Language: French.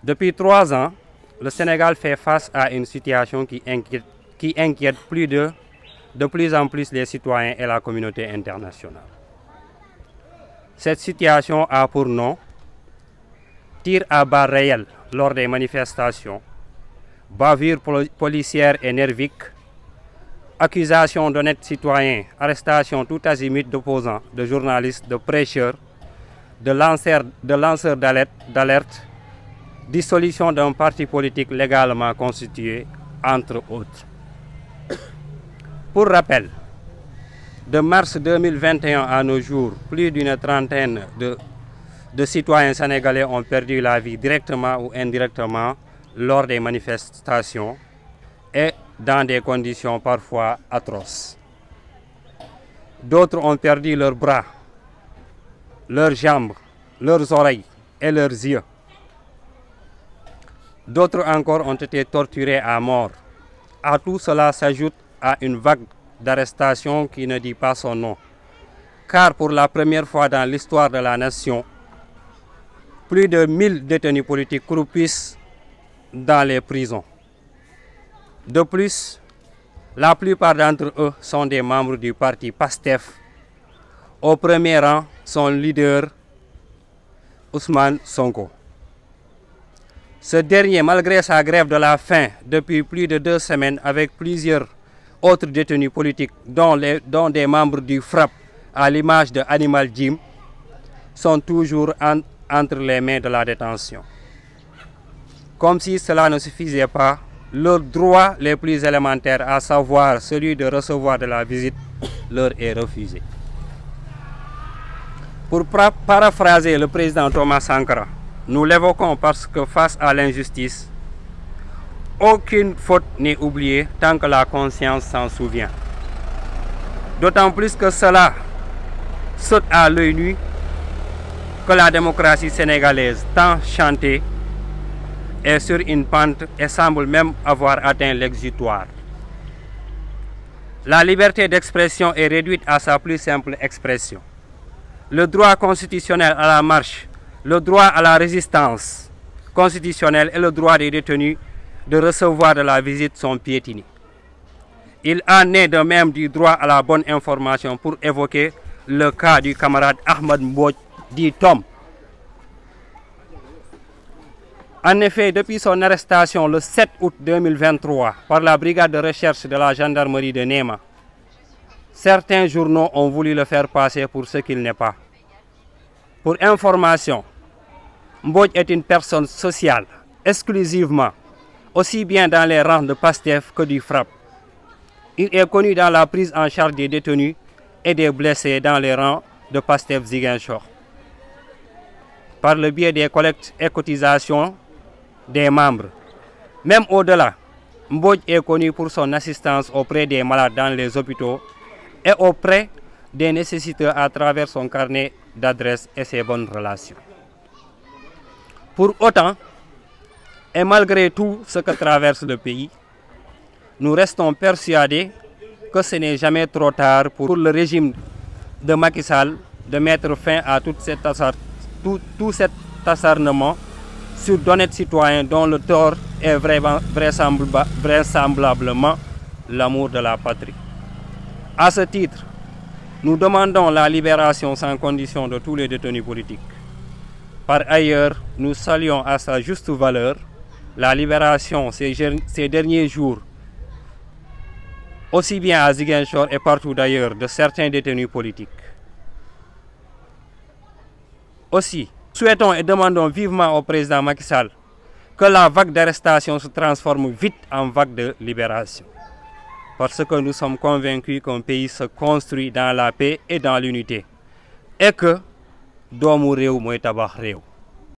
Depuis 3 ans, le Sénégal fait face à une situation qui inquiète de plus en plus les citoyens et la communauté internationale. Cette situation a pour nom tir à balles réelles lors des manifestations, bavures policières et nerviques, accusations d'honnêtes citoyens, arrestations tout azimut d'opposants, de journalistes, de prêcheurs, de lanceurs d'alerte, dissolution d'un parti politique légalement constitué, entre autres. Pour rappel, de mars 2021 à nos jours, plus d'une trentaine de citoyens sénégalais ont perdu la vie directement ou indirectement lors des manifestations et dans des conditions parfois atroces. D'autres ont perdu leurs bras, leurs jambes, leurs oreilles et leurs yeux. D'autres encore ont été torturés à mort. À tout cela s'ajoute à une vague d'arrestations qui ne dit pas son nom. Car pour la première fois dans l'histoire de la nation, plus de 1000 détenus politiques croupissent dans les prisons. De plus, la plupart d'entre eux sont des membres du parti PASTEF. Au premier rang, son leader, Ousmane Sonko. Ce dernier, malgré sa grève de la faim depuis plus de 2 semaines avec plusieurs autres détenus politiques, dont des membres du FRAPP, à l'image de Animal Jim, sont toujours entre les mains de la détention. Comme si cela ne suffisait pas, leurs droits les plus élémentaires, à savoir celui de recevoir de la visite, leur est refusé. Pour paraphraser le président Thomas Sankara, nous l'évoquons parce que face à l'injustice, aucune faute n'est oubliée tant que la conscience s'en souvient. D'autant plus que cela saute à l'œil nu que la démocratie sénégalaise, tant chantée, est sur une pente et semble même avoir atteint l'exutoire. La liberté d'expression est réduite à sa plus simple expression. Le droit constitutionnel à la marche, le droit à la résistance constitutionnelle et le droit des détenus de recevoir de la visite sont piétinés. Il en est de même du droit à la bonne information pour évoquer le cas du camarade Ahmed Mbodj, dit Tom. En effet, depuis son arrestation le 7 août 2023 par la brigade de recherche de la gendarmerie de Néma, certains journaux ont voulu le faire passer pour ce qu'il n'est pas. Pour information, Mbodj est une personne sociale, exclusivement, aussi bien dans les rangs de PASTEF que du FRAPP. Il est connu dans la prise en charge des détenus et des blessés dans les rangs de PASTEF Ziguinchor. Par le biais des collectes et cotisations des membres. Même au-delà, Mbodj est connu pour son assistance auprès des malades dans les hôpitaux et auprès des nécessiteux à travers son carnet d'adresses et ses bonnes relations. Pour autant, et malgré tout ce que traverse le pays, nous restons persuadés que ce n'est jamais trop tard pour le régime de Macky Sall de mettre fin à tout cet acharnement sur d'honnêtes citoyens dont le tort est vraisemblablement l'amour de la patrie. À ce titre, nous demandons la libération sans condition de tous les détenus politiques. Par ailleurs, nous saluons à sa juste valeur la libération ces derniers jours, aussi bien à Ziguinchor et partout d'ailleurs, de certains détenus politiques. Aussi, souhaitons et demandons vivement au président Macky Sall que la vague d'arrestation se transforme vite en vague de libération. Parce que nous sommes convaincus qu'un pays se construit dans la paix et dans l'unité. Et que doomu réew mooy tabax réew.